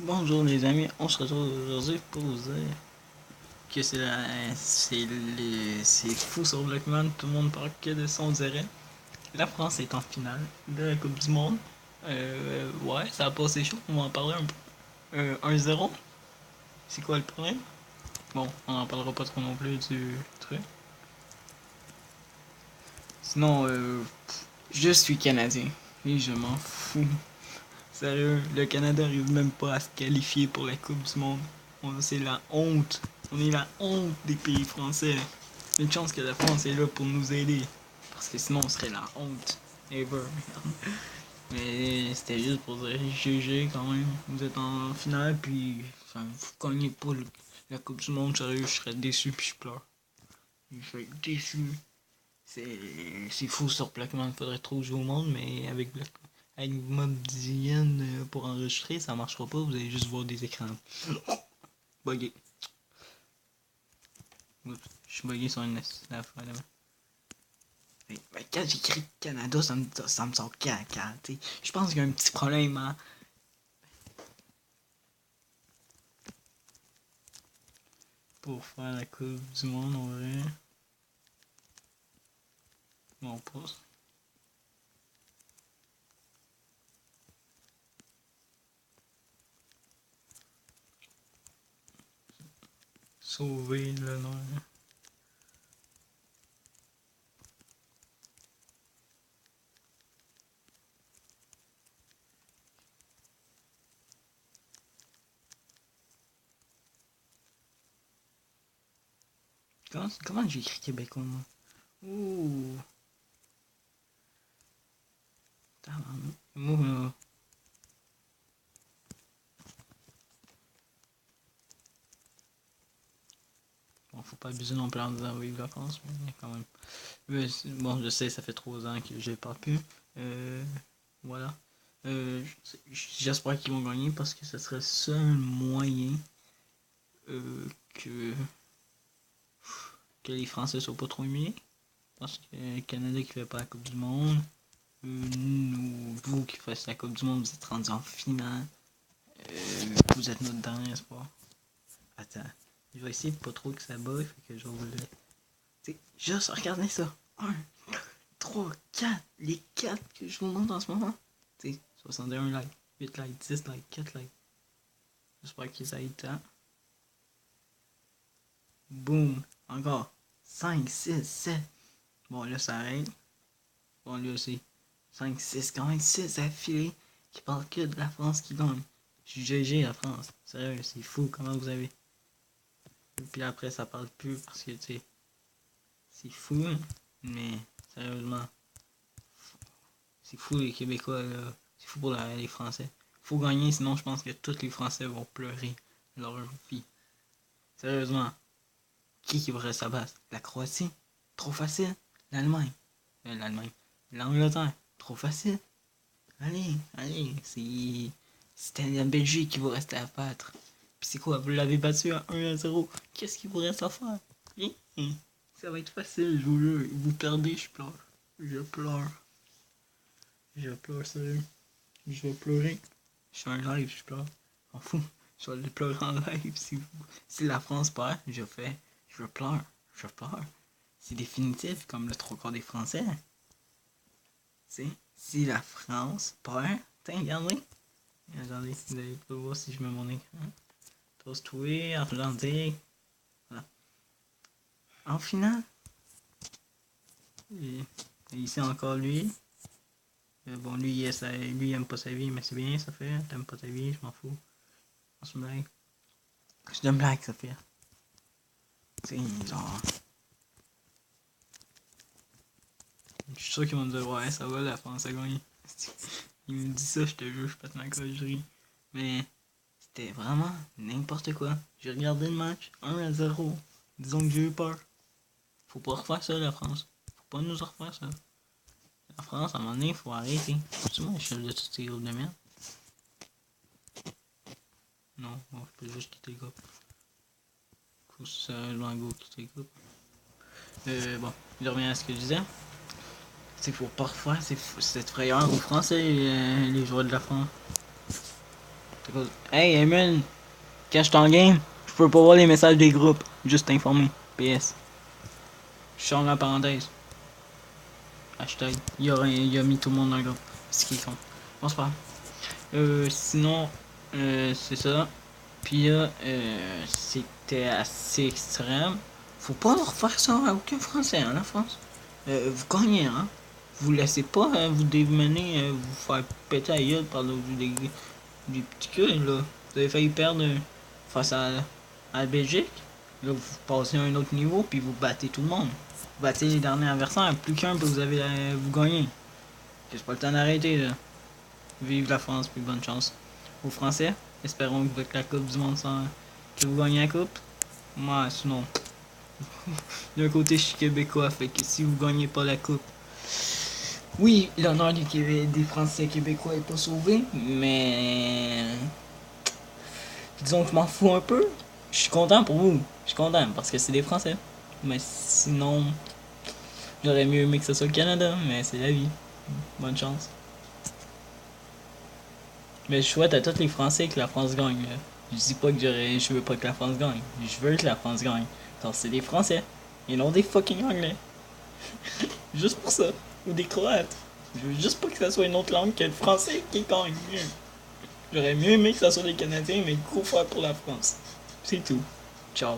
Bonjour les amis, on se retrouve aujourd'hui pour vous dire que c'est fou sur Blackman, tout le monde parle que de son direct. La France est en finale de la Coupe du Monde. Ouais, ça a passé chaud, on va en parler un peu. 1-0, c'est quoi le problème? Bon, on en parlera pas trop non plus du truc. Sinon, je suis Canadien et je m'en fous. Sérieux, le Canada arrive même pas à se qualifier pour la Coupe du Monde. C'est la honte. On est la honte des pays français. Une chance que la France est là pour nous aider. Parce que sinon, on serait la honte. Ever. Mais c'était juste pour dire GG quand même. Vous êtes en finale, puis enfin, vous cognez pas la Coupe du Monde. Sérieux, je serais déçu, puis je pleure. Je serais déçu. C'est fou sur Blackman, faudrait trop jouer au monde, mais avec Mob Diane pour enregistrer, ça marchera pas, vous allez juste voir des écrans. Bugué. Oups, je suis bugué sur une la fois là. Mais quand j'écris Canada, ça me sort caca, tu sais. Je pense qu'il y a un petit problème, hein. Pour faire la Coupe du Monde, on vrai. Bon, on pause. Sauver le nom. Comment j'ai écrit québécois, moi? Ouh. Moi, bon, faut pas abuser non plus en disant vive la France, mais quand même. Bon, je sais, ça fait 3 ans que j'ai pas pu. Voilà. J'espère qu'ils vont gagner parce que ce serait le seul moyen que les Français soient pas trop humiliés. Parce que le Canada qui fait pas la Coupe du Monde, vous qui faites la Coupe du Monde, vous êtes rendus en finale. Vous êtes notre dernier espoir. Attends, je vais essayer de pas trop que ça bug, fait que je vais vous le. T'sais, juste regardez ça. 1, 3, 4. Les 4 que je vous montre en ce moment. T'sais, 61 likes, 8 likes, 10 likes, 4 likes. J'espère que ça aide tant. Boum. Encore. 5, 6, 7. Bon, là, ça arrête. Bon, là aussi. 5, 6, quand même 6 affilés qui parlent que de la France qui gagne. Je suis GG la France. Sérieux, c'est fou comment vous avez. Et puis après, ça parle plus parce que, tu sais, c'est fou. Mais, sérieusement, c'est fou les Québécois, là. C'est fou pour les Français. Faut gagner, sinon je pense que tous les Français vont pleurer leur vie. Sérieusement, qui pourrait s'abattre? La Croatie? Trop facile. L'Allemagne? L'Allemagne. L'Angleterre? Trop facile. Allez, allez, c'était la Belgique qui vous restait à battre. Puis c'est quoi, vous l'avez battu à 1-0. Qu'est-ce qu'il vous reste à faire? Rien. Ça va être facile, je vous jure. Vous perdez, je pleure. Je pleure. Je pleure, sérieux. Je vais pleurer. Je suis un live, je pleure. M'en fous. Je vais aller pleurer en live. Si la France perd, je pleure. Je pleure. C'est définitif, comme le 3 quarts des Français. Tu sais, si la France perd, tiens, regardez. Attendez, vous allez pas voir si je mets mon écran. Toast trouvé, Atlantique. Voilà. En finale. Et ici encore lui. Bon, lui, lui, il aime pas sa vie, mais c'est bien, ça fait. T'aimes pas ta vie, je m'en fous. C'est une blague. C'est une blague, ça fait. C'est genre. Je suis sûr qu'ils vont me dire, ouais, ça va, la France a gagné. Il me dit ça, je te jure, je pète ma coche, je ris. Mais c'était vraiment n'importe quoi. J'ai regardé le match, 1-0. Disons que j'ai eu peur. Faut pas refaire ça, la France. Faut pas nous refaire ça. La France, à un moment donné, faut arrêter. C'est moi le chef de tous ces groupes de merde. Non, bon, je peux juste quitter le groupe. Faut seulement go quitter le groupe. Bon, je reviens à ce que je disais. C'est pour parfois, c'est cette frayeur aux Français, les joueurs de la France. Hey, Eamon, quand je suis en game, je peux pas voir les messages des groupes. Juste t'informer. PS. Je sors la parenthèse. Hashtag. Il a mis tout le monde dans le groupe. C'est ce qui compte. Bon, c'est pas grave. Sinon, c'est ça. Puis là, c'était assez extrême. Faut pas leur faire ça à aucun Français, hein, la France. Vous gagnez, hein. Vous laissez pas vous démener, vous faire péter à gueule par des petits culs, là. Vous avez failli perdre face à la Belgique. Là, vous passez à un autre niveau, puis vous battez tout le monde. Vous battez les derniers adversaires, plus qu'un, puis vous gagnez. C'est pas le temps d'arrêter, là. Vive la France, puis bonne chance aux Français. Espérons que avec la Coupe du Monde, que vous gagnez la Coupe. Moi, sinon, d'un côté, je suis québécois, fait que si vous gagnez pas la Coupe, oui, l'honneur des Français québécois est pas sauvé, mais disons que je m'en fous un peu. Je suis content pour vous. Je suis content parce que c'est des Français. Mais sinon, j'aurais mieux aimé que ce soit le Canada, mais c'est la vie. Bonne chance. Mais je souhaite à tous les Français que la France gagne. Là. Je dis pas que je veux pas que la France gagne. Je veux que la France gagne. Donc c'est des Français. Et non des fucking Anglais. Juste pour ça. Ou des Croates. Je veux juste pas que ça soit une autre langue que le français qui gagne. J'aurais mieux aimé que ça soit des Canadiens, mais gros frère pour la France. C'est tout. Ciao.